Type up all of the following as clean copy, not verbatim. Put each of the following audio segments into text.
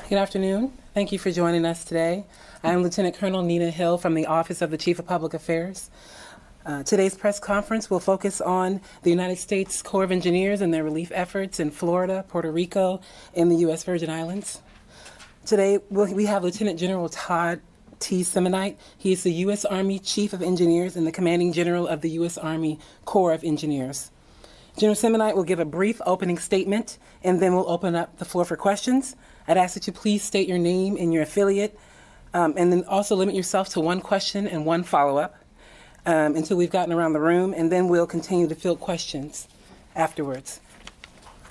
Good afternoon. Thank you for joining us today. I am Lieutenant Colonel Nina Hill from the Office of the Chief of Public Affairs. Today's press conference will focus on the United States Corps of Engineers and their relief efforts in Florida, Puerto Rico, and the U.S. Virgin Islands. Today we have Lieutenant General Todd T. Semonite. He is the U.S. Army Chief of Engineers and the Commanding General of the U.S. Army Corps of Engineers. General Semonite will give a brief opening statement, and then we'll open up the floor for questions. I'd ask that you please state your name and your affiliate, and then also limit yourself to one question and one follow-up until we've gotten around the room, and then we'll continue to field questions afterwards.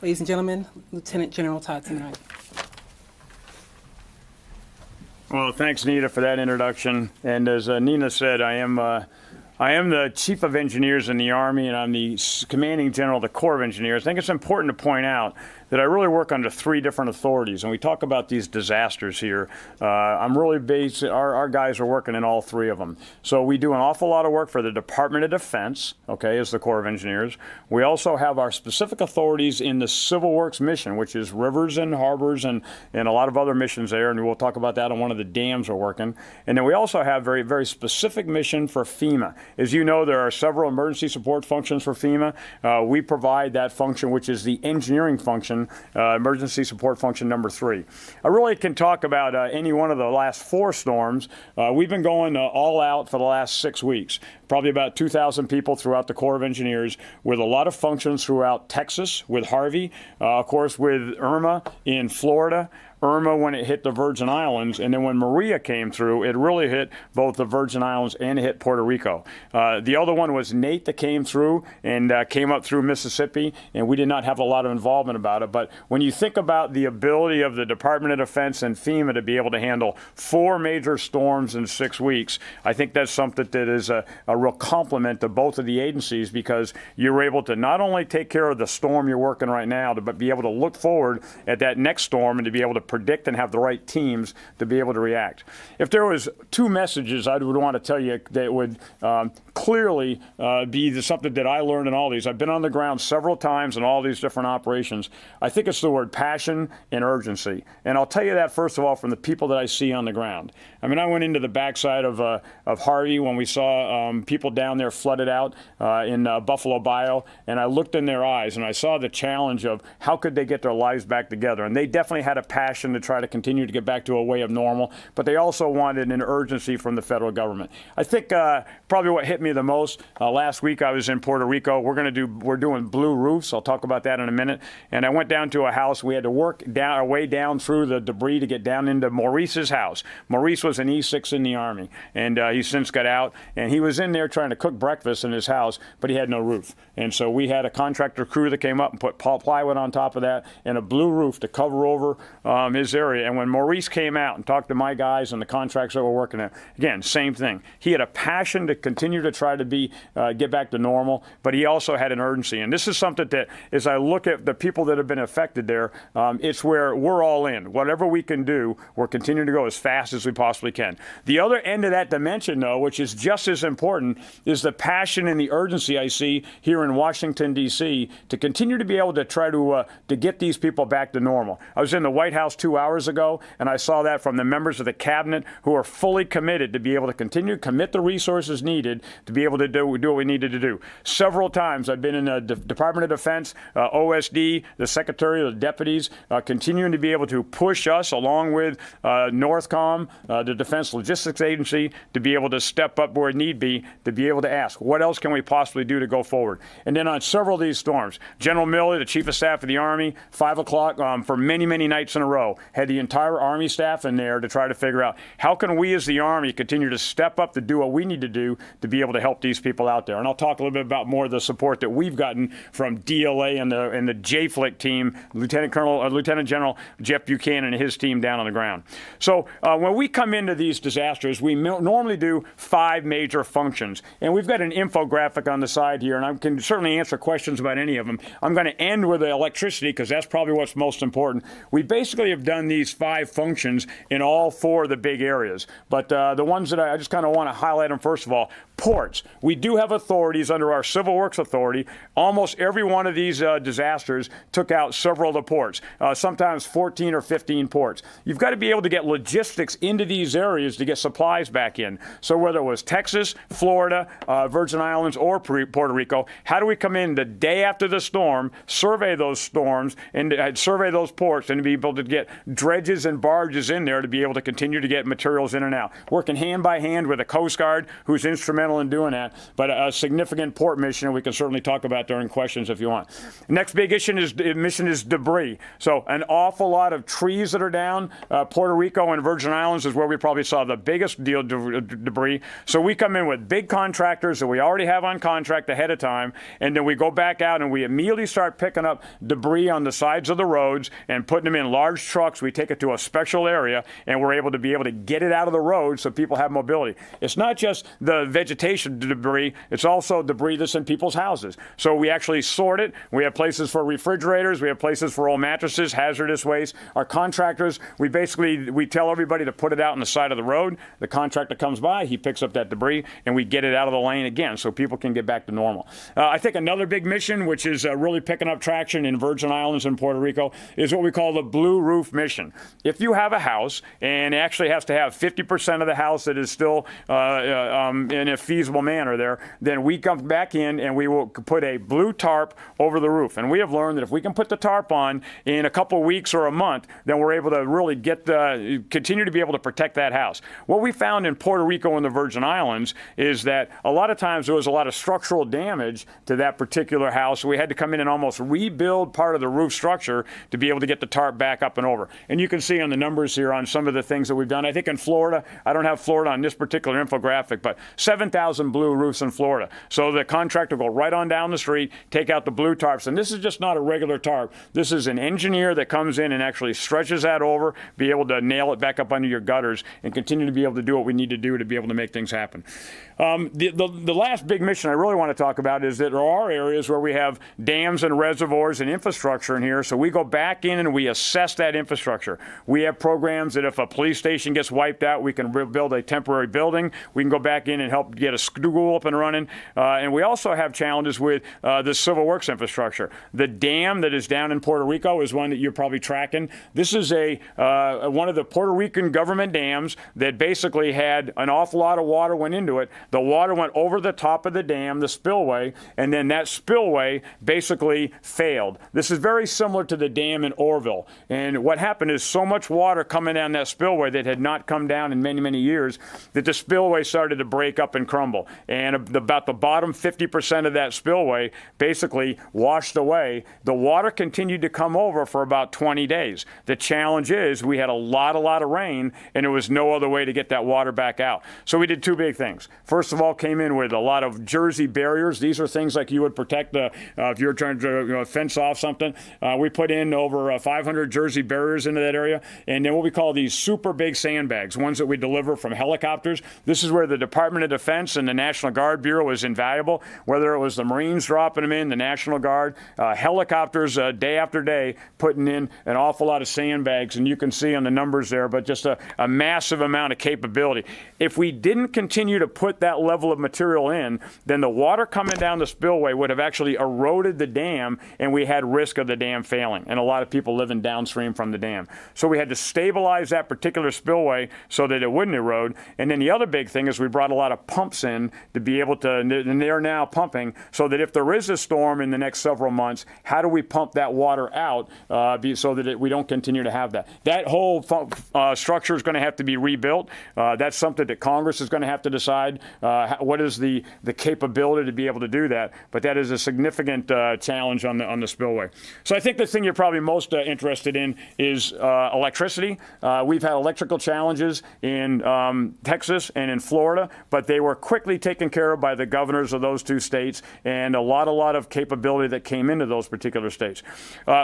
Ladies and gentlemen, Lieutenant General Todd Semonite. Well, thanks, Nina, for that introduction. And as Nina said, I am the Chief of Engineers in the Army, and I'm the Commanding General of the Corps of Engineers. I think it's important to point out that I really work under 3 different authorities, and we talk about these disasters here. I'm really based, our guys are working in all 3 of them. So we do an awful lot of work for the Department of Defense, okay, as the Corps of Engineers. We also have our specific authorities in the Civil Works mission, which is rivers and harbors and a lot of other missions there, and we'll talk about that on one of the dams we're working. And then we also have very, very specific mission for FEMA. As you know, there are several emergency support functions for FEMA. We provide that function, which is the engineering function, emergency support function number 3. I really can talk about any one of the last 4 storms. We've been going all out for the last 6 weeks. Probably about 2,000 people throughout the Corps of Engineers, with a lot of functions throughout Texas with Harvey, of course with Irma in Florida, Irma when it hit the Virgin Islands, and then when Maria came through, it really hit both the Virgin Islands and it hit Puerto Rico. The other one was Nate that came through and came up through Mississippi, and we did not have a lot of involvement about it. But when you think about the ability of the Department of Defense and FEMA to be able to handle 4 major storms in 6 weeks, I think that's something that is a real compliment to both of the agencies, because you're able to not only take care of the storm you're working right now, but be able to look forward at that next storm and to be able to predict and have the right teams to be able to react. If there was 2 messages I would want to tell you that would clearly be something that I learned in all these. I've been on the ground several times in all these different operations. I think it's the word passion and urgency. And I'll tell you that, first of all, from the people that I see on the ground. I mean, I went into the backside of Harvey when we saw people down there flooded out in Buffalo Bio, and I looked in their eyes and I saw the challenge of how could they get their lives back together. And they definitely had a passion to try to continue to get back to a way of normal, but they also wanted an urgency from the federal government. I think probably what hit me the most, last week I was in Puerto Rico. We're doing blue roofs. I'll talk about that in a minute. And I went down to a house. We had to work our way down through the debris to get down into Maurice's house. Maurice was an E6 in the Army, and he since got out, and he was in there trying to cook breakfast in his house, but he had no roof. And so we had a contractor crew that came up and put plywood on top of that and a blue roof to cover over his area. And when Maurice came out and talked to my guys and the contracts that were working at, again, same thing. He had a passion to continue to try to get back to normal, but he also had an urgency. And this is something that, as I look at the people that have been affected there, it's where we're all in. Whatever we can do, we're continuing to go as fast as we possibly can. The other end of that dimension, though, which is just as important, is the passion and the urgency I see here in Washington, D.C., to continue to be able to try to get these people back to normal. I was in the White House 2 hours ago, and I saw that from the members of the cabinet who are fully committed to be able to continue to commit the resources needed to be able to do what we needed to do. Several times I've been in the Department of Defense, OSD, the Secretary, the deputies, continuing to be able to push us along with NORTHCOM, the Defense Logistics Agency, to be able to step up where need be, to be able to ask, what else can we possibly do to go forward? And then on several of these storms, General Milley, the Chief of Staff of the Army, 5 o'clock for many, many nights in a row, had the entire Army staff in there to try to figure out how can we as the Army continue to step up to do what we need to do to be able to help these people out there. And I'll talk a little bit about more of the support that we've gotten from DLA and the JFLIC team, Lieutenant General Jeff Buchanan and his team down on the ground. So when we come into these disasters, we normally do 5 major functions. And we've got an infographic on the side here, and I can certainly answer questions about any of them. I'm going to end with the electricity because that's probably what's most important. We basically have done these 5 functions in all 4 of the big areas. But the ones that I just kind of want to highlight them, first of all, ports. We do have authorities under our Civil Works Authority. Almost every one of these disasters took out several of the ports, sometimes 14 or 15 ports. You've got to be able to get logistics into these areas to get supplies back in. So whether it was Texas, Florida, Virgin Islands, or Puerto Rico, how do we come in the day after the storm, survey those storms, and survey those ports, and be able to get dredges and barges in there to be able to continue to get materials in and out. Working hand by hand with the Coast Guard, who's instrumental in doing that, but a significant port mission we can certainly talk about during questions if you want. Next big mission is debris. So an awful lot of trees that are down. Puerto Rico and Virgin Islands is where we probably saw the biggest deal of debris. So we come in with big contractors that we already have on contract ahead of time, and then we go back out and we immediately start picking up debris on the sides of the roads and putting them in large trucks. We take it to a special area, and we're able to get it out of the road so people have mobility. It's not just the vegetation debris, it's also debris that's in people's houses. So we actually sort it. We have places for refrigerators, we have places for old mattresses, hazardous waste. Our contractors, we tell everybody to put it out on the side of the road. The contractor comes by, he picks up that debris, and we get it out of the lane again so people can get back to normal. I think another big mission, which is really picking up traction in Virgin Islands and Puerto Rico, is what we call the Blue Roof Mission. If you have a house, and it actually has to have 50% of the house that is still in a feasible manner there, then we come back in and we will put a blue tarp over the roof. And we have learned that if we can put the tarp on in a couple weeks or a month, then we're able to really continue to be able to protect that house. What we found in Puerto Rico and the Virgin Islands is that a lot of times there was a lot of structural damage to that particular house. So we had to come in and almost rebuild part of the roof structure to be able to get the tarp back up and over. And you can see on the numbers here on some of the things that we've done. I think in Florida, I don't have Florida on this particular infographic, but 7,000 blue roofs in Florida. So the contractor will go right on down the street, take out the blue tarps. And this is just not a regular tarp. This is an engineer that comes in and actually stretches that over, be able to nail it back up under your gutters, and continue to be able to do what we need to do to be able to make things happen. The last big mission I really want to talk about is that there are areas where we have dams and reservoirs and infrastructure in here. So we go back in and we assess that infrastructure. We have programs that if a police station gets wiped out, we can build a temporary building. We can go back in and help get a school up and running. And we also have challenges with the civil works infrastructure. The dam that is down in Puerto Rico is one that you're probably tracking. This is one of the Puerto Rican government dams that basically had an awful lot of water went into it. The water went over the top of the dam, the spillway, and then that spillway basically failed. This is very similar to the dam in Orville. And what happened is so much water coming down that spillway that had not come down in many, many years that the spillway started to break up and crumble. And about the bottom 50% of that spillway basically washed away. The water continued to come over for about 20 days. The challenge is we had a lot of rain, and there was no other way to get that water back out. So we did 2 big things. First of all, came in with a lot of Jersey barriers. These are things like you would protect if you're trying to fence off something. We put in over 500 Jersey barriers into that area, and then what we call these super big sandbags, ones that we deliver from helicopters. This is where the Department of Defense and the National Guard Bureau is invaluable, whether it was the Marines dropping them in, the National Guard, helicopters day after day putting in an awful lot of sandbags, and you can see on the numbers there, but just a massive amount of capability. If we didn't continue to put that level of material in, then the water coming down the spillway would have actually eroded the dam, and we had risk of the dam failing, and a lot of people living downstream from the dam. So we had to stabilize that particular spillway so that it wouldn't erode. And then the other big thing is we brought a lot of pumps in to be able to, and they're now pumping, so that if there is a storm in the next several months, how do we pump that water out so that we don't continue to have that? That whole structure is going to have to be rebuilt. That's something that Congress is going to have to decide what is the capability to be able to do that. But that is a significant challenge on the spillway. So I think the thing you're probably most interested in is electricity. We've had electrical challenges in Texas and in Florida, but they were quickly taken care of by the governors of those 2 states, and a lot of capability that came into those particular states.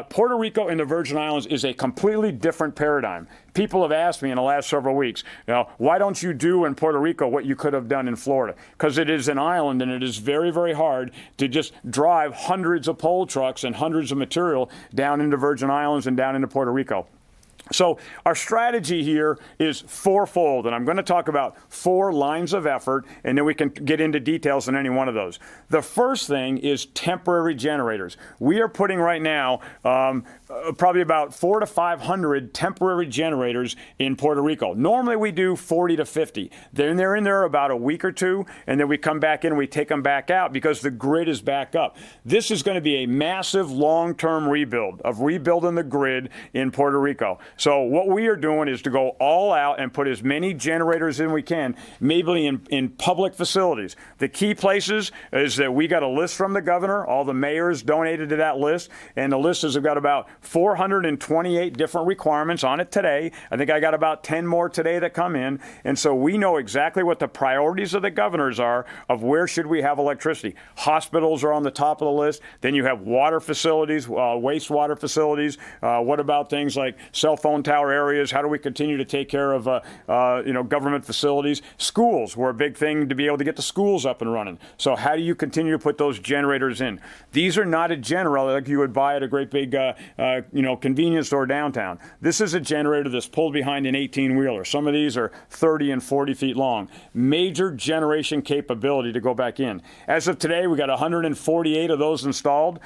Puerto Rico and the Virgin Islands is a completely different paradigm. People have asked me in the last several weeks, why don't you do in Puerto Rico what you could have done in Florida? Because it is an island, and it is very, very hard to just drive hundreds of pole trucks and hundreds of material down into Virgin Islands and down into Puerto Rico. So our strategy here is fourfold, and I'm going to talk about 4 lines of effort, and then we can get into details on any one of those. The first thing is temporary generators. We are putting right now probably about 400 to 500 temporary generators in Puerto Rico. Normally we do 40 to 50. Then they're in there about a week or two, and then we come back in and we take them back out because the grid is back up. This is going to be a massive long-term rebuild of rebuilding the grid in Puerto Rico. So what we are doing is to go all out and put as many generators in we can, maybe in public facilities. The key places is that we got a list from the governor. All the mayors donated to that list, and the list has got about 428 different requirements on it today. I think I got about 10 more today that come in, and so we know exactly what the priorities of the governors are of where should we have electricity. Hospitals are on the top of the list. Then you have water facilities, wastewater facilities. What about things like cell phone tower areas? How do we continue to take care of government facilities? Schools were a big thing to be able to get the schools up and running. So how do you continue to put those generators in? These are not a generator like you would buy at a great big convenience store downtown. This is a generator that's pulled behind an 18-wheeler. Some of these are 30 and 40 feet long. Major generation capability to go back in. As of today, we got 148 of those installed.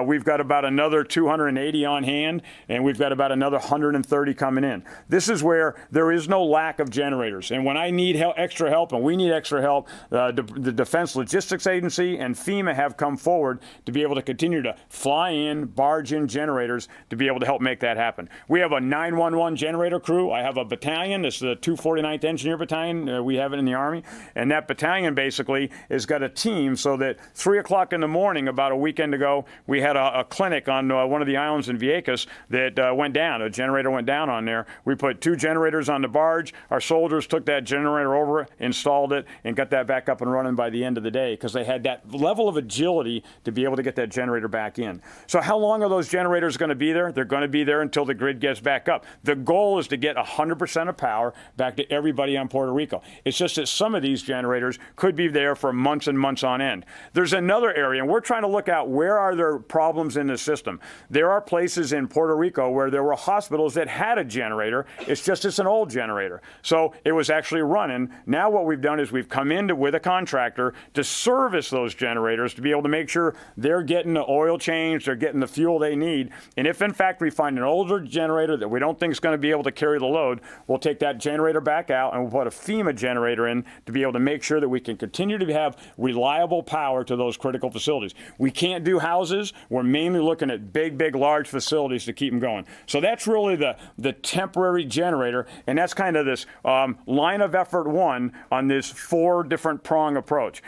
We've got about another 280 on hand, and we've got about another 130 coming in. This is where there is no lack of generators. And when I need extra help, and we need extra help, the Defense Logistics Agency and FEMA have come forward to be able to continue to fly in, barge in generators to be able to help make that happen. We have a 911 generator crew. I have a battalion. This is the 249th Engineer Battalion. We have it in the Army. And that battalion basically has got a team so that 3 o'clock in the morning, about a weekend ago, we had a clinic on one of the islands in Vieques that went down. A generator went down on there. We put 2 generators on the barge. Our soldiers took that generator over, installed it, and got that back up and running by the end of the day because they had that level of agility to be able to get that generator back in. So how long are those generators going to be there? They're going to be there until the grid gets back up. The goal is to get 100% of power back to everybody on Puerto Rico. It's just that some of these generators could be there for months and months on end. There's another area, and we're trying to look at where are there problems in the system. There are places in Puerto Rico where there were hospitals that had a generator. It's an old generator. So it was actually running. Now what we've done is we've come in with a contractor to service those generators to be able to make sure they're getting the oil change, they're getting the fuel they need. And if in fact we find an older generator that we don't think is going to be able to carry the load, we'll take that generator back out and we'll put a FEMA generator in to be able to make sure that we can continue to have reliable power to those critical facilities. We can't do houses. We're mainly looking at big, large facilities to keep them going. So that's really the temporary generator, and that's kind of this line of effort 1 on this 4 different prong approach.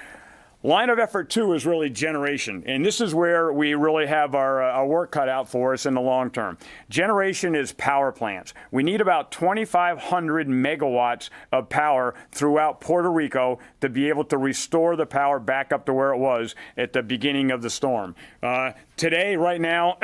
Line of effort 2 is really generation, and this is where we really have our work cut out for us in the long term. Generation is power plants. We need about 2,500 megawatts of power throughout Puerto Rico to be able to restore the power back up to where it was at the beginning of the storm. Today, right now,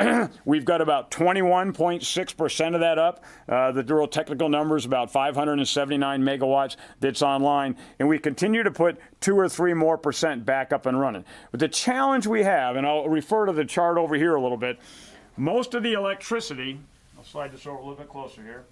we've got about 21.6% of that up. The real technical number is about 579 megawatts that's online, and we continue to put 2 or 3 more percent back up and running. But the challenge we have, and I'll refer to the chart over here a little bit, most of the electricity, I'll slide this over a little bit closer here,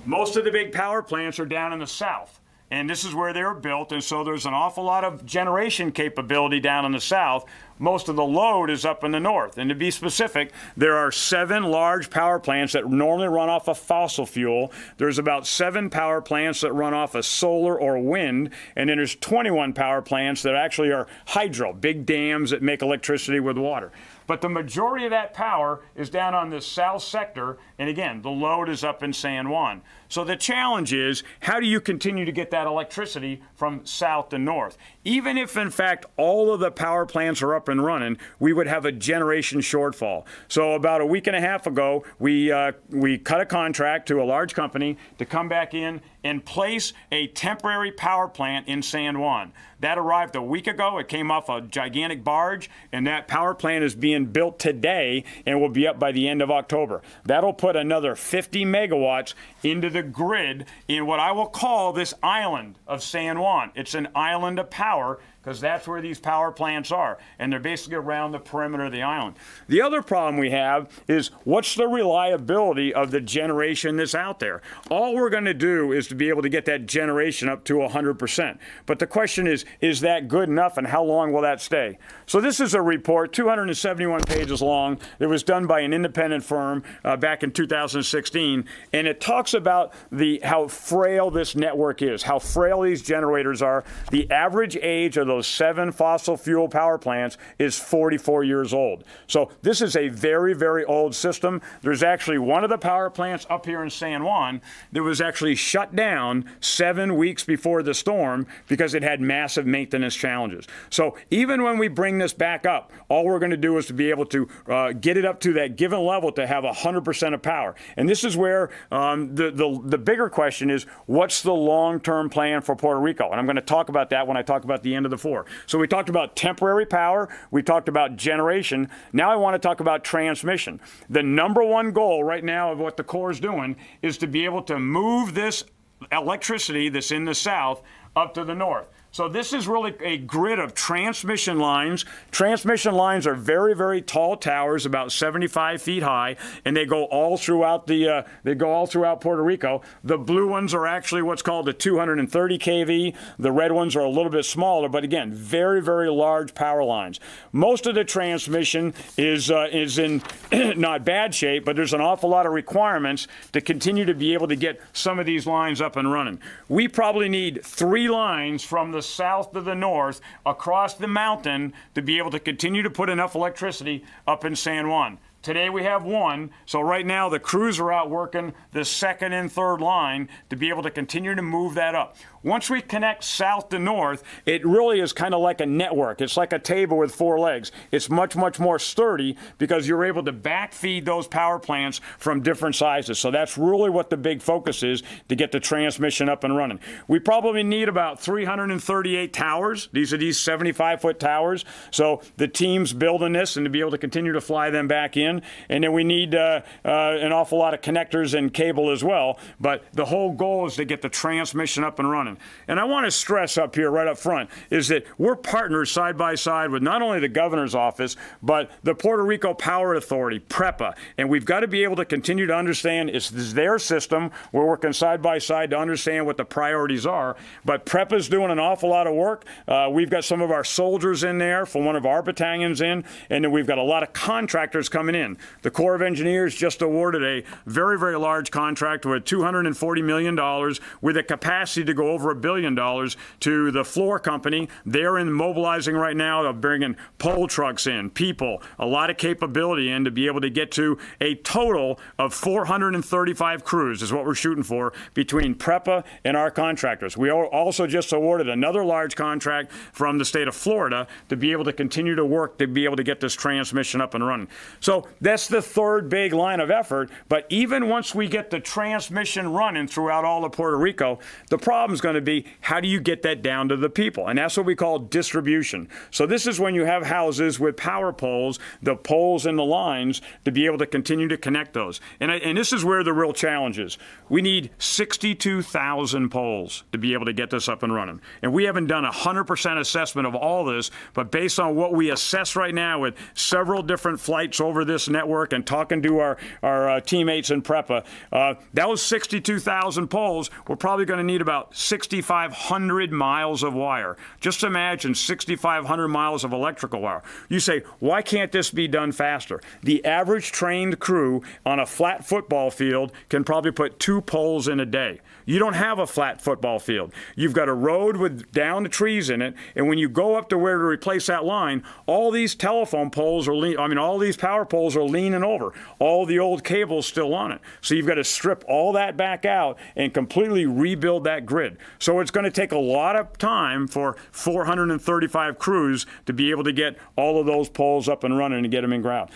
most of the big power plants are down in the south. And this is where they were built, and so there's an awful lot of generation capability down in the south. Most of the load is up in the north. And to be specific, there are 7 large power plants that normally run off of fossil fuel. There's about 7 power plants that run off of solar or wind, and then there's 21 power plants that actually are hydro, big dams that make electricity with water. But the majority of that power is down on this south sector, and again, the load is up in San Juan. So the challenge is, how do you continue to get that electricity from south to north? Even if, in fact, all of the power plants are up and running, we would have a generation shortfall. So about a week and a half ago, we cut a contract to a large company to come back in and place a temporary power plant in San Juan. That arrived a week ago. It came off a gigantic barge, and that power plant is being built today and will be up by the end of October. That'll put another 50 megawatts into the grid in what I will call this island of San Juan. It's an island of power because that's where these power plants are, and they're basically around the perimeter of the island. The other problem we have is what's the reliability of the generation that's out there? All we're going to do is to be able to get that generation up to 100%. But the question is that good enough, and how long will that stay? So this is a report, 271 pages long. It was done by an independent firm back in 2016, and it talks about how frail this network is, how frail these generators are. The average age of those 7 fossil fuel power plants is 44 years old. So this is a very, very old system. There's actually one of the power plants up here in San Juan that was actually shut down 7 weeks before the storm because it had massive maintenance challenges. So even when we bring this back up, all we're going to do is to be able to get it up to that given level to have 100% of power. And this is where the bigger question is, what's the long-term plan for Puerto Rico? And I'm going to talk about that when I talk about the end of the 4. So we talked about temporary power. We talked about generation. Now I want to talk about transmission. The number one goal right now of what the Corps is doing is to be able to move this electricity that's in the south up to the north. So this is really a grid of transmission lines. Transmission lines are very, very tall towers, about 75 feet high, and they go all throughout Puerto Rico. The blue ones are actually what's called the 230 kV. The red ones are a little bit smaller, but again, very, very large power lines. Most of the transmission is in not bad shape, but there's an awful lot of requirements to continue to be able to get some of these lines up and running. We probably need 3 lines from the south to the north across the mountain to be able to continue to put enough electricity up in San Juan. Today we have 1, so right now the crews are out working the 2nd and 3rd line to be able to continue to move that up. Once we connect south to north, it really is kind of like a network. It's like a table with 4 legs. It's much, much more sturdy because you're able to backfeed those power plants from different sizes. So that's really what the big focus is, to get the transmission up and running. We probably need about 338 towers. These are these 75-foot towers. So the team's building this, and to be able to continue to fly them back in. And then we need an awful lot of connectors and cable as well. But the whole goal is to get the transmission up and running. And I want to stress up here right up front is that we're partners side by side with not only the governor's office, but the Puerto Rico Power Authority, PREPA. And we've got to be able to continue to understand it's their system. We're working side by side to understand what the priorities are. But PREPA's doing an awful lot of work. We've got some of our soldiers in there from one of our battalions in, and then we've got a lot of contractors coming in. The Corps of Engineers just awarded a very, very large contract with $240 million with a capacity to go over $1 billion to the Floor Company. They're mobilizing right now. They're bringing pole trucks in, people, a lot of capability in to be able to get to a total of 435 crews is what we're shooting for between PREPA and our contractors. We also just awarded another large contract from the state of Florida to be able to continue to work to be able to get this transmission up and running. So that's the 3rd big line of effort. But even once we get the transmission running throughout all of Puerto Rico, the problem is going to be, how do you get that down to the people? And that's what we call distribution. So this is when you have houses with power poles, the poles and the lines, to be able to continue to connect those. And this is where the real challenge is. We need 62,000 poles to be able to get this up and running. And we haven't done a 100% assessment of all this, but based on what we assess right now with several different flights over this network and talking to our teammates in PREPA, that was 62,000 poles. We're probably going to need about 6,500 miles of wire. Just imagine 6,500 miles of electrical wire. You say, why can't this be done faster? The average trained crew on a flat football field can probably put 2 poles in a day. You don't have a flat football field. You've got a road with down trees in it, and when you go up to where to replace that line, all these telephone poles are all these power poles are leaning over. All the old cables still on it. So you've got to strip all that back out and completely rebuild that grid. So it's going to take a lot of time for 435 crews to be able to get all of those poles up and running and get them in ground.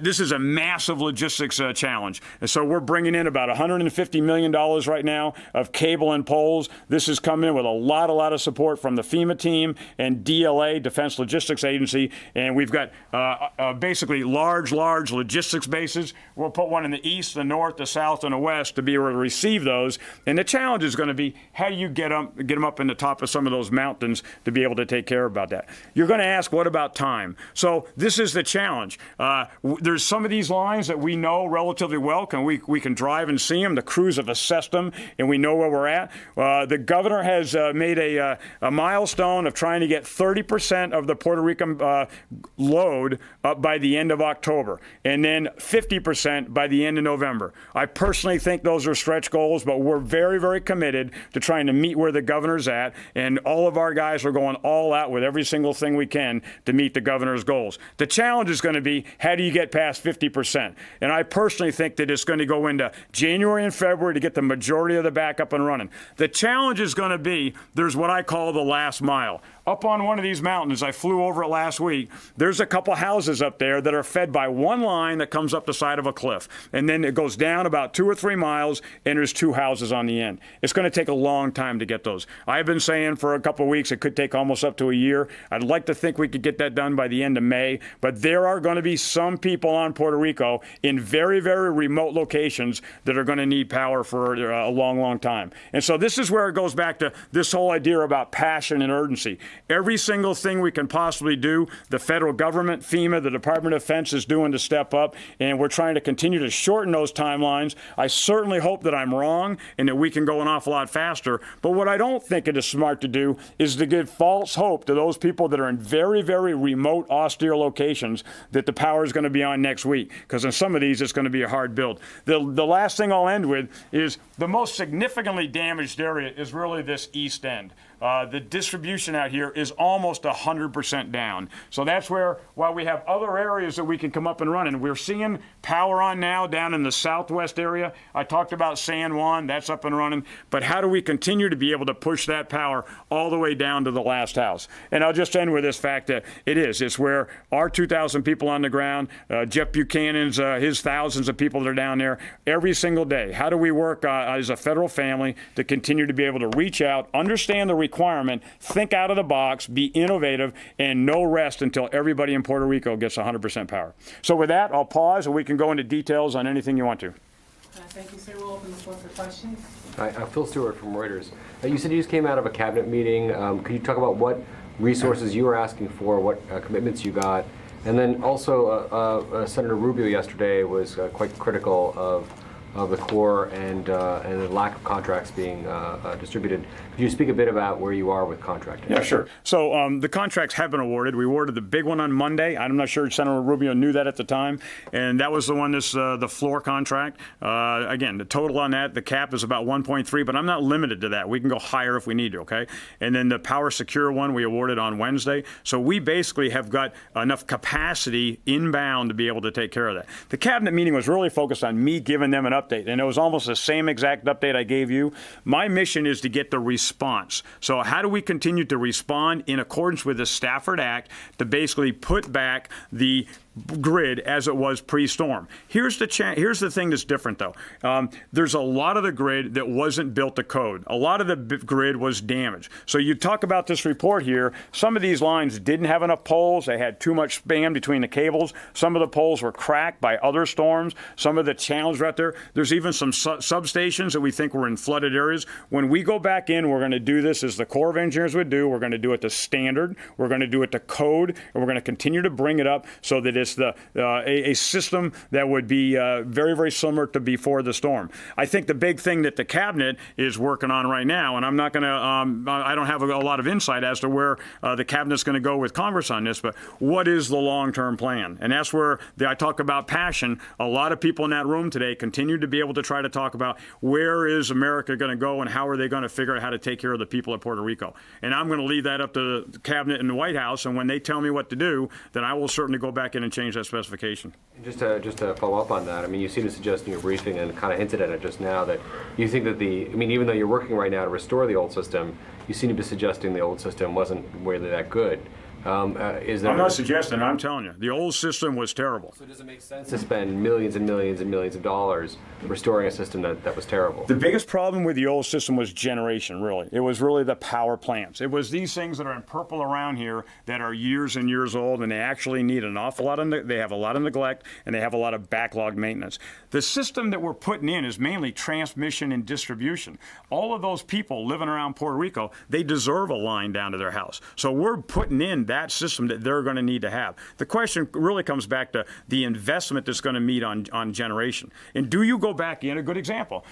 This is a massive logistics challenge. And so we're bringing in about $150 million right now of cable and poles. This is coming in with a lot of support from the FEMA team and DLA, Defense Logistics Agency. And we've got basically large logistics bases. We'll put one in the east, the north, the south, and the west to be able to receive those. And the challenge is going to be, how do you get them up in the top of some of those mountains to be able to take care about that? You're going to ask, what about time? So this is the challenge. There's some of these lines that we know relatively well. We can drive and see them. The crews have assessed them, and we know where we're at. The governor has made a milestone of trying to get 30% of the Puerto Rican load up by the end of October, and then 50% by the end of November. I personally think those are stretch goals, but we're very, very committed to trying to meet where the governor's at, and all of our guys are going all out with every single thing we can to meet the governor's goals. The challenge is going to be, how do you get past 50%? And I personally think that it's going to go into January and February to get the majority of the back up and running. The challenge is going to be, there's what I call the last mile. Up on one of these mountains, I flew over it last week, there's a couple houses up there that are fed by one line that comes up the side of a cliff. And then it goes down about 2 or 3 miles, and there's 2 houses on the end. It's going to take a long time to get those. I've been saying for a couple of weeks it could take almost up to a year. I'd like to think we could get that done by the end of May, but there are going to be some people on Puerto Rico in very, very remote locations that are going to need power for a long, long time. And so this is where it goes back to this whole idea about passion and urgency. Every single thing we can possibly do, the federal government, FEMA, the Department of Defense is doing to step up, and we're trying to continue to shorten those timelines. I certainly hope that I'm wrong and that we can go an awful lot faster. But what I don't think it is smart to do is to give false hope to those people that are in very, very remote, austere locations that the power is going to be on next week. Because in some of these, it's going to be a hard build. The last thing I'll end with is the most significantly damaged area is really this east end. The distribution out here is almost 100% down. So that's where, while we have other areas that we can come up and run, and we're seeing power on now down in the southwest area. I talked about San Juan, that's up and running. But how do we continue to be able to push that power all the way down to the last house? And I'll just end with this fact that it's where our 2,000 people on the ground, Jeff Buchanan's, his thousands of people that are down there every single day. How do we work as a federal family to continue to be able to reach out, understand the requirement, think out of the box, be innovative, and no rest until everybody in Puerto Rico gets 100% power. So with that, I'll pause and we can go into details on anything you want to. Thank you, sir. We'll open the floor for questions. Hi, Phil Stewart from Reuters. You said you just came out of a cabinet meeting. Could you talk about what resources you were asking for, what commitments you got? And then also, Senator Rubio yesterday was quite critical of the Corps and the lack of contracts being distributed. Could you speak a bit about where you are with contracting? Yeah, sure. So the contracts have been awarded. We awarded the big one on Monday. I'm not sure Senator Rubio knew that at the time. And that was the one, the floor contract. Again, the total on that, the cap is about 1.3, but I'm not limited to that. We can go higher if we need to, okay? And then the Power Secure one we awarded on Wednesday. So we basically have got enough capacity inbound to be able to take care of that. The cabinet meeting was really focused on me giving them an update, and it was almost the same exact update I gave you. My mission is to get the response. So how do we continue to respond in accordance with the Stafford Act to basically put back the grid as it was pre-storm? Here's the thing that's different, though. There's a lot of the grid that wasn't built to code. A lot of the grid was damaged. So you talk about this report here. Some of these lines didn't have enough poles. They had too much span between the cables. Some of the poles were cracked by other storms. Some of the channels were out there. There's even some substations that we think were in flooded areas. When we go back in, we're going to do this as the Corps of Engineers would do. We're going to do it to standard. We're going to do it to code, and we're going to continue to bring it up so that it's a system that would be very, very similar to before the storm. I think the big thing that the cabinet is working on right now, and I'm not going to, I don't have a lot of insight as to where the cabinet's going to go with Congress on this, but what is the long-term plan? And that's where I talk about passion. A lot of people in that room today continue to be able to try to talk about where is America going to go and how are they going to figure out how to take care of the people of Puerto Rico. And I'm going to leave that up to the cabinet and the White House, and when they tell me what to do, then I will certainly go back in and change that specification. Just to follow up on that, I mean, you seem to suggest in your briefing and kind of hinted at it just now that you think that even though you're working right now to restore the old system, you seem to be suggesting the old system wasn't really that good. Is there? I'm not suggesting. I'm telling you, the old system was terrible. So does it make sense to spend millions and millions and millions of dollars restoring a system that was terrible? The biggest problem with the old system was generation, really. It was really the power plants. It was these things that are in purple around here that are years and years old, and they actually need an awful lot of, they have a lot of neglect, and they have a lot of backlog maintenance. The system that we're putting in is mainly transmission and distribution. All of those people living around Puerto Rico, they deserve a line down to their house. So we're putting in that system that they're going to need to have. The question really comes back to the investment that's going to meet on generation. And do you go back in? A good example.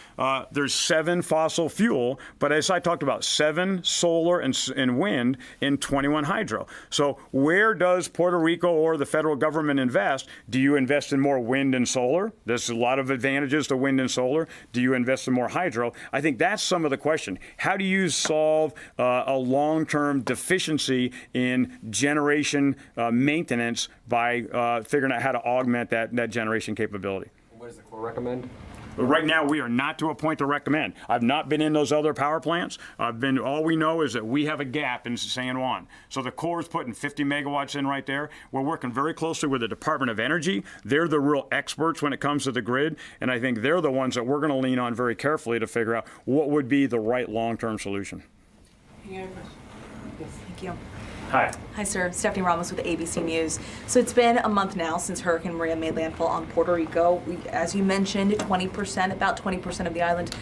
There's 7 fossil fuel, but as I talked about, 7 solar and wind and 21 hydro. So where does Puerto Rico or the federal government invest? Do you invest in more wind and solar? There's a lot of advantages to wind and solar. Do you invest in more hydro? I think that's some of the question. How do you solve a long-term deficiency in generation maintenance by figuring out how to augment that generation capability? What does the Corps recommend? Right now, we are not to a point to recommend. I've not been in those other power plants. All we know is that we have a gap in San Juan. So the Corps is putting 50 megawatts in right there. We're working very closely with the Department of Energy. They're the real experts when it comes to the grid, and I think they're the ones that we're going to lean on very carefully to figure out what would be the right long-term solution. Yes. Thank you. Hi. Hi, sir. Stephanie Ramos with ABC News. So it's been a month now since Hurricane Maria made landfall on Puerto Rico. As you mentioned, about 20% of the island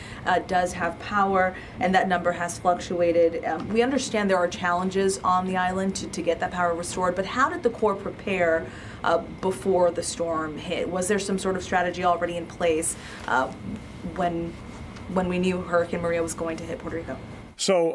does have power, and that number has fluctuated. We understand there are challenges on the island to get that power restored, but how did the Corps prepare before the storm hit? Was there some sort of strategy already in place when we knew Hurricane Maria was going to hit Puerto Rico? So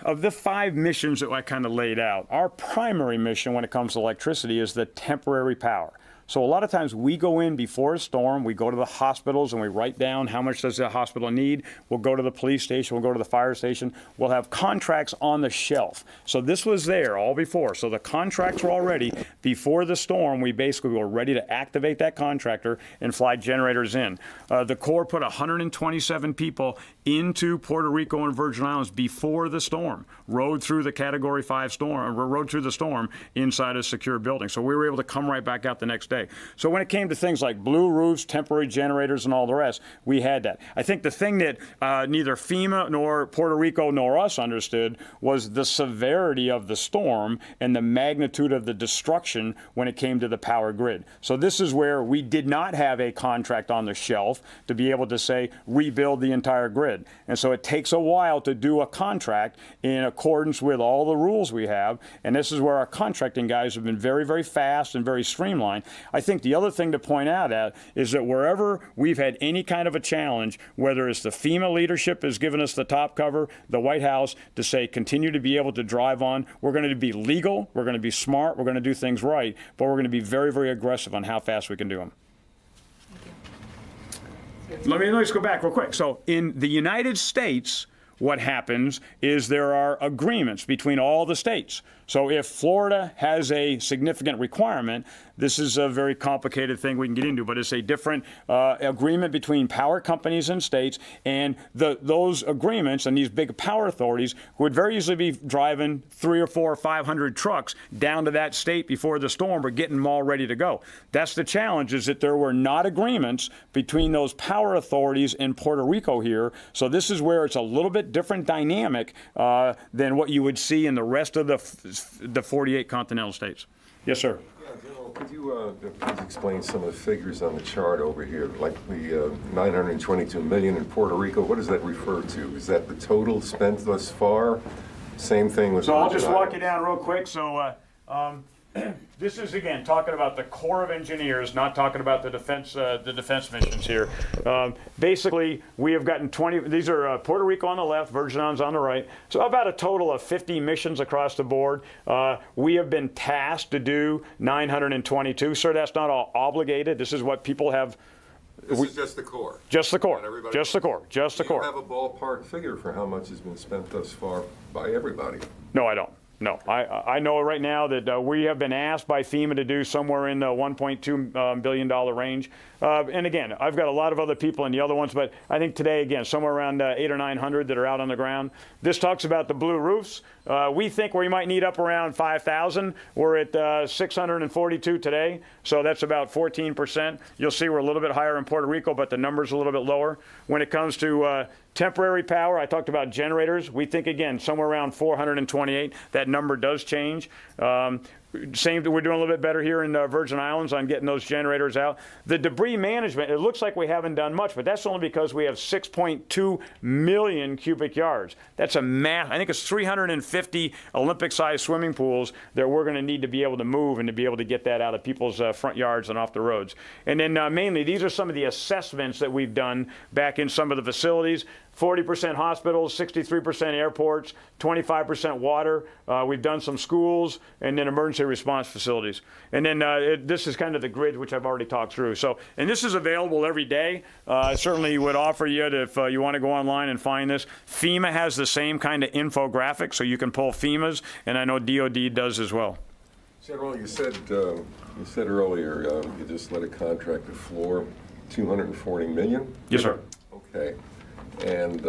of the 5 missions that I kind of laid out, our primary mission when it comes to electricity is the temporary power. So a lot of times we go in before a storm, we go to the hospitals and we write down how much does the hospital need. We'll go to the police station, we'll go to the fire station. We'll have contracts on the shelf. So this was there all before. So the contracts were already before the storm. We basically were ready to activate that contractor and fly generators in. The Corps put 127 people into Puerto Rico and Virgin Islands before the storm, rode through the Category 5 storm, rode through the storm inside a secure building. So we were able to come right back out the next day. So when it came to things like blue roofs, temporary generators, and all the rest, we had that. I think the thing that neither FEMA nor Puerto Rico nor us understood was the severity of the storm and the magnitude of the destruction when it came to the power grid. So this is where we did not have a contract on the shelf to be able to say rebuild the entire grid. And so it takes a while to do a contract in accordance with all the rules we have. And this is where our contracting guys have been very, very fast and very streamlined. I think the other thing to point out at is that wherever we've had any kind of a challenge, whether it's the FEMA leadership has given us the top cover, the White House to say continue to be able to drive on, we're going to be legal, we're going to be smart, we're going to do things right, but we're going to be very, very aggressive on how fast we can do them. Let me just go back real quick. So in the United States, what happens is there are agreements between all the states. So if Florida has a significant requirement, this is a very complicated thing we can get into, but it's a different agreement between power companies and states, and those agreements and these big power authorities would very easily be driving 300 or 400 or 500 trucks down to that state before the storm or getting them all ready to go. That's the challenge, is that there were not agreements between those power authorities in Puerto Rico here. So this is where it's a little bit different dynamic than what you would see in the rest of the 48 continental states. Yes, sir. Yeah, General, could you please explain some of the figures on the chart over here, like the 922 million in Puerto Rico? What does that refer to? Is that the total spent thus far? Same thing with. So I'll just walk you down real quick. So this is, again, talking about the Corps of Engineers, not talking about the defense missions here. Basically, we have gotten 20, these are Puerto Rico on the left, Virgin Islands on the right, so about a total of 50 missions across the board. We have been tasked to do 922. Sir, that's not all obligated. This is what people have. This is just the Corps. Just the Corps. Just the Corps. Just the Corps. Do you have a ballpark figure for how much has been spent thus far by everybody? No, I don't. No. I know right now that we have been asked by FEMA to do somewhere in the $1.2 billion range. And again, I've got a lot of other people in the other ones, but I think today, again, somewhere around 800 or 900 that are out on the ground. This talks about the blue roofs. We think we might need up around 5,000. We're at 642 today, so that's about 14%. You'll see we're a little bit higher in Puerto Rico, but the number's a little bit lower. When it comes to temporary power, I talked about generators. We think, again, somewhere around 428. That number does change. We're doing a little bit better here in the Virgin Islands on getting those generators out. The debris management, it looks like we haven't done much, but that's only because we have 6.2 million cubic yards. That's a mass. I think it's 350 Olympic-sized swimming pools that we're going to need to be able to move and to be able to get that out of people's front yards and off the roads. And then mainly, these are some of the assessments that we've done back in some of the facilities. 40% hospitals, 63% airports, 25% water. We've done some schools, and then emergency response facilities. And then this is kind of the grid, which I've already talked through. So, and this is available every day. I certainly would offer you that if you want to go online and find this. FEMA has the same kind of infographic, so you can pull FEMA's, and I know DOD does as well. General, you said earlier you just let a contract to floor $240 million? Yes, sir. Okay. And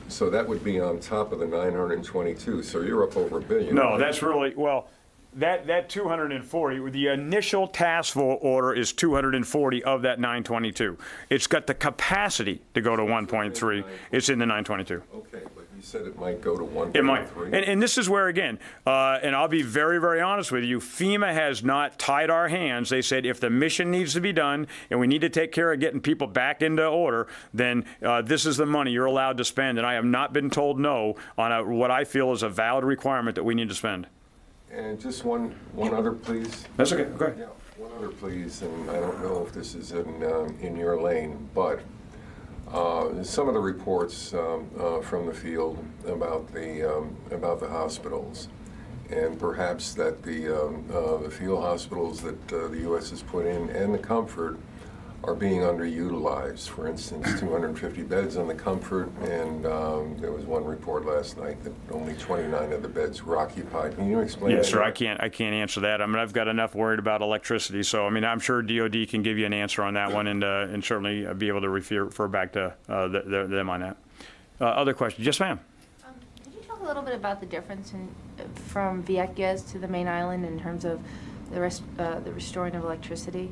so that would be on top of the 922. So you're up over $1 billion. No, that's really, well, that 240, the initial task force order is 240 of that 922. It's got the capacity to go to 1.3. It's in the 922. Okay, but you said it might go to 1.3. It might. And this is where, again, and I'll be very, very honest with you, FEMA has not tied our hands. They said if the mission needs to be done and we need to take care of getting people back into order, then this is the money you're allowed to spend. And I have not been told no on what I feel is a valid requirement that we need to spend. And just one other, please. That's okay. Go ahead. Yeah, one other, please. And I don't know if this is in your lane, but some of the reports from the field about the hospitals, and perhaps that the field hospitals that the U.S. has put in and the Comfort are being underutilized. For instance, 250 beds on the Comfort, and there was one report last night that only 29 of the beds were occupied. Can you explain that? Yes, sir. I can't answer that. I mean, I've got enough worried about electricity, so I mean, I'm sure DOD can give you an answer on that one, and certainly be able to refer back to them on that. Other questions? Yes, ma'am. Could you talk a little bit about the difference from Vieques to the main island in terms of the restoring of electricity?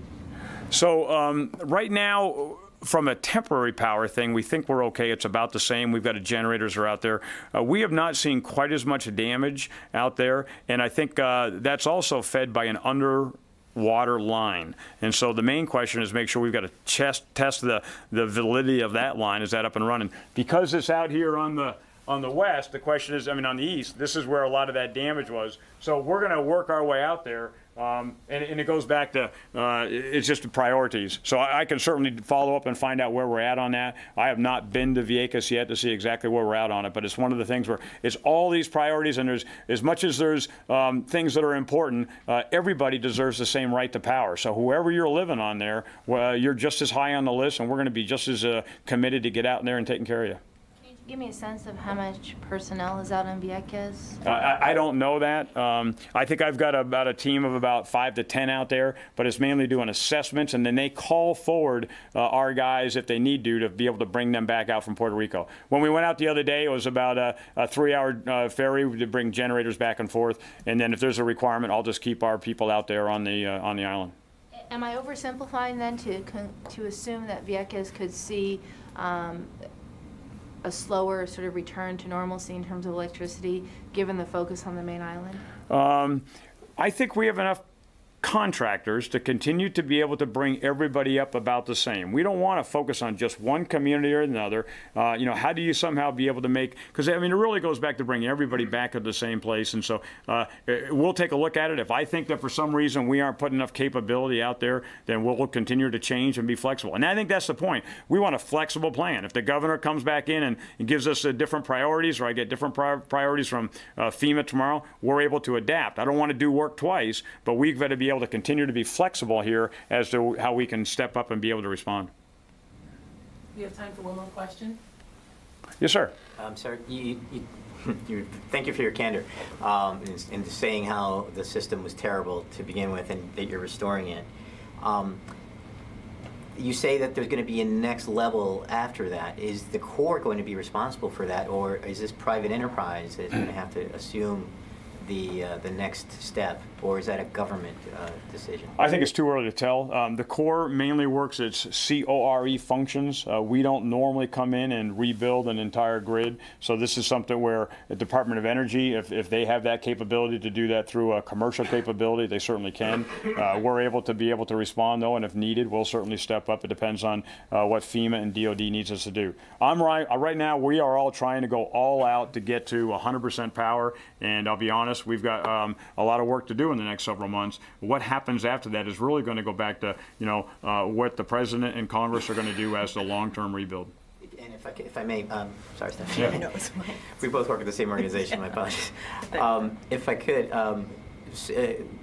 So right now, from a temporary power thing, we think we're okay. It's about the same. We've got generators are out there. We have not seen quite as much damage out there, and I think that's also fed by an underwater line. And so the main question is make sure we've got to test the validity of that line. Is that up and running? Because it's out here on the west, the question is, I mean, on the east, this is where a lot of that damage was. So we're going to work our way out there. And it goes back to, it's just the priorities. So I can certainly follow up and find out where we're at on that. I have not been to Vieques yet to see exactly where we're at on it, but it's one of the things where it's all these priorities, and there's, as much as there's things that are important, everybody deserves the same right to power. So whoever you're living on there, you're just as high on the list, and we're going to be just as committed to get out there and taking care of you. Give me a sense of how much personnel is out in Vieques? I don't know that. I think I've got about a team of about 5 to 10 out there, but it's mainly doing assessments, and then they call forward our guys if they need to be able to bring them back out from Puerto Rico. When we went out the other day, it was about a 3-hour ferry to bring generators back and forth, and then if there's a requirement, I'll just keep our people out there on the island. Am I oversimplifying then to assume that Vieques could see a slower sort of return to normalcy in terms of electricity, given the focus on the main island? I think we have enough contractors to continue to be able to bring everybody up about the same. We don't want to focus on just one community or another. How do you somehow be able to make, because I mean, it really goes back to bringing everybody back to the same place. And so we'll take a look at it. If I think that for some reason we aren't putting enough capability out there, then we'll continue to change and be flexible. And I think that's the point. We want a flexible plan. If the governor comes back in and gives us different priorities, or I get different priorities from FEMA tomorrow, we're able to adapt. I don't want to do work twice, but we've got to be able to continue to be flexible here as to how we can step up and be able to respond. We have time for one more question. Yes, sir. Sir, thank you for your candor in saying how the system was terrible to begin with and that you're restoring it. You say that there's going to be a next level after that. Is the Corps going to be responsible for that, or is this private enterprise that's going to have to assume the next step, or is that a government decision? I think it's too early to tell. The Corps mainly works its CORE functions. We don't normally come in and rebuild an entire grid. So this is something where the Department of Energy, if they have that capability to do that through a commercial capability, they certainly can. We're able to respond, though, and if needed, we'll certainly step up. It depends on what FEMA and DOD needs us to do. Right now, we are all trying to go all out to get to 100% power, and I'll be honest, we've got a lot of work to do in the next several months. What happens after that is really going to go back to what the President and Congress are going to do as the long-term rebuild. And if I may, sorry, Steph. Yeah. I know it's mine. We both work at the same organization. My apologies. If I could,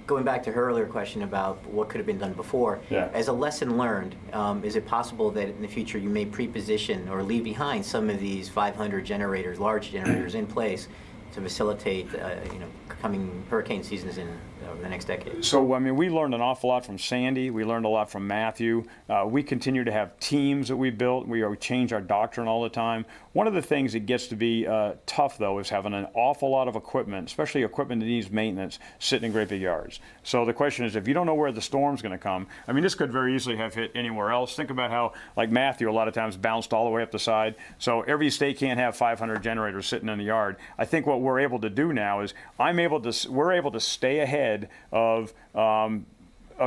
going back to her earlier question about what could have been done before, yeah. As a lesson learned, is it possible that in the future you may pre-position or leave behind some of these 500 generators, large generators, in place to facilitate, coming hurricane seasons in the next decade? So, I mean, we learned an awful lot from Sandy. We learned a lot from Matthew. We continue to have teams that we built. We change our doctrine all the time. One of the things that gets to be tough, though, is having an awful lot of equipment, especially equipment that needs maintenance, sitting in great big yards. So the question is, if you don't know where the storm's going to come, I mean, this could very easily have hit anywhere else. Think about how, like Matthew, a lot of times bounced all the way up the side. So every state can't have 500 generators sitting in the yard. I think what we're able to do now is we're able to stay ahead of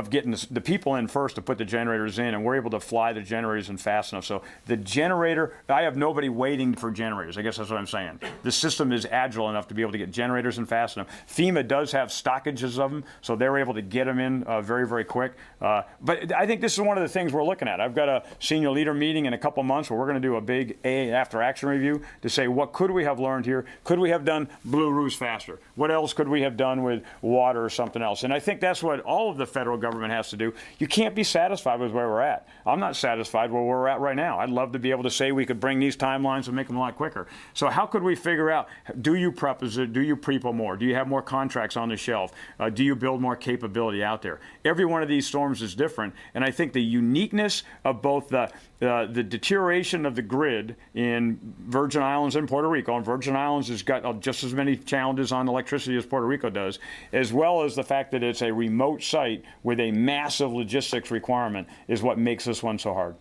getting the people in first to put the generators in, and we're able to fly the generators in fast enough. So the generator, I have nobody waiting for generators. I guess that's what I'm saying. The system is agile enough to be able to get generators in fast enough. FEMA does have stockages of them, so they're able to get them in very, very quick. But I think this is one of the things we're looking at. I've got a senior leader meeting in a couple months where we're going to do a big after action review to say, what could we have learned here? Could we have done blue roofs faster? What else could we have done with water or something else? And I think that's what all of the federal government has to do. You can't be satisfied with where we're at. I'm not satisfied where we're at right now. I'd love to be able to say we could bring these timelines and make them a lot quicker. So how could we figure out, do you prepo more? Do you have more contracts on the shelf? Do you build more capability out there? Every one of these storms is different, and I think the uniqueness of both the deterioration of the grid in Virgin Islands and Puerto Rico, and Virgin Islands has got just as many challenges on electricity as Puerto Rico does, as well as the fact that it's a remote site with a massive logistics requirement, is what makes this one so hard.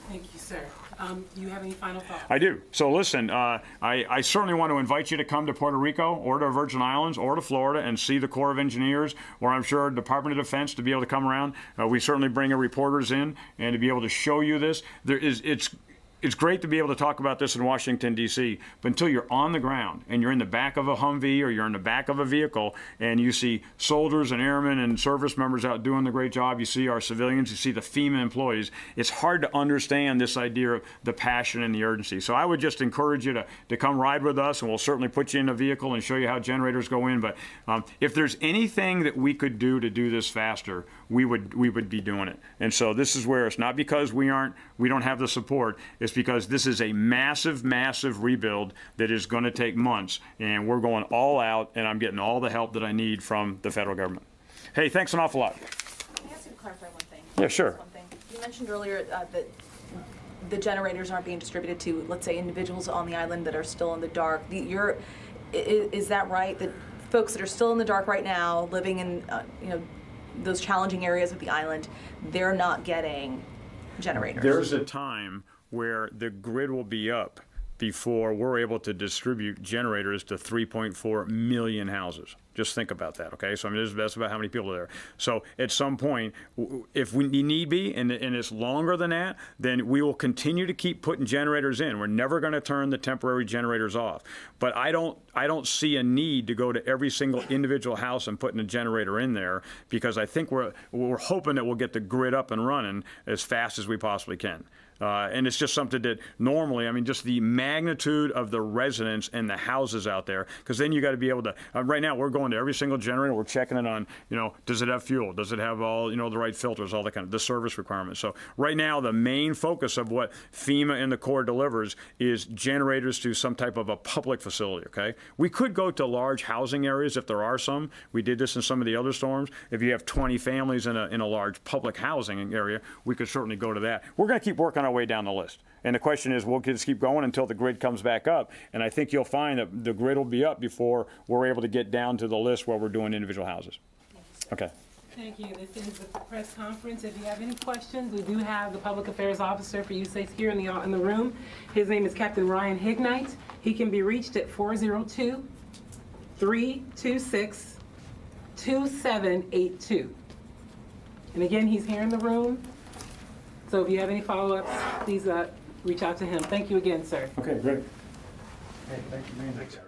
Thank you, sir. You have any final thoughts? I do. So listen, I certainly want to invite you to come to Puerto Rico or to Virgin Islands or to Florida and see the Corps of Engineers, or I'm sure Department of Defense, to be able to come around. We certainly bring our reporters in and to be able to show you this. It's great to be able to talk about this in Washington, D.C., but until you're on the ground and you're in the back of a Humvee or you're in the back of a vehicle and you see soldiers and airmen and service members out doing the great job, you see our civilians, you see the FEMA employees, it's hard to understand this idea of the passion and the urgency. So I would just encourage you to come ride with us, and we'll certainly put you in a vehicle and show you how generators go in. But if there's anything that we could do to do this faster, we would be doing it. And so this is where it's not because we don't have the support, it's because this is a massive, massive rebuild that is going to take months, and we're going all out, and I'm getting all the help that I need from the federal government. Hey, thanks an awful lot. Can I ask you to clarify one thing? Yeah, sure. One thing. You mentioned earlier that the generators aren't being distributed to, let's say, individuals on the island that are still in the dark. Is that right? That folks that are still in the dark right now, living in those challenging areas of the island, they're not getting generators? There's a time where the grid will be up before we're able to distribute generators to 3.4 million houses. Just think about that, okay? So I mean, that's about how many people are there. So at some point, if we need be, and it's longer than that, then we will continue to keep putting generators in. We're never going to turn the temporary generators off. But I don't see a need to go to every single individual house and putting a generator in there, because I think we're hoping that we'll get the grid up and running as fast as we possibly can. And it's just something that normally, I mean, just the magnitude of the residents and the houses out there, because then you got to be able to, right now we're going to every single generator, we're checking it on, does it have fuel? Does it have all, the right filters, all that kind of, the service requirements. So right now, the main focus of what FEMA and the Corps delivers is generators to some type of a public facility, okay? We could go to large housing areas if there are some. We did this in some of the other storms. If you have 20 families in a large public housing area, we could certainly go to that. We're going to keep working our way down the list. And the question is, we'll just keep going until the grid comes back up. And I think you'll find that the grid will be up before we're able to get down to the list where we're doing individual houses. Okay. Thank you. This is the press conference. If you have any questions, we do have the public affairs officer for USACE here in the room. His name is Captain Ryan Hignite. He can be reached at 402-326-2782. And again, he's here in the room. So if you have any follow-ups, please reach out to him. Thank you again, sir. Okay, great. Hey, thank you, man. Thanks, sir.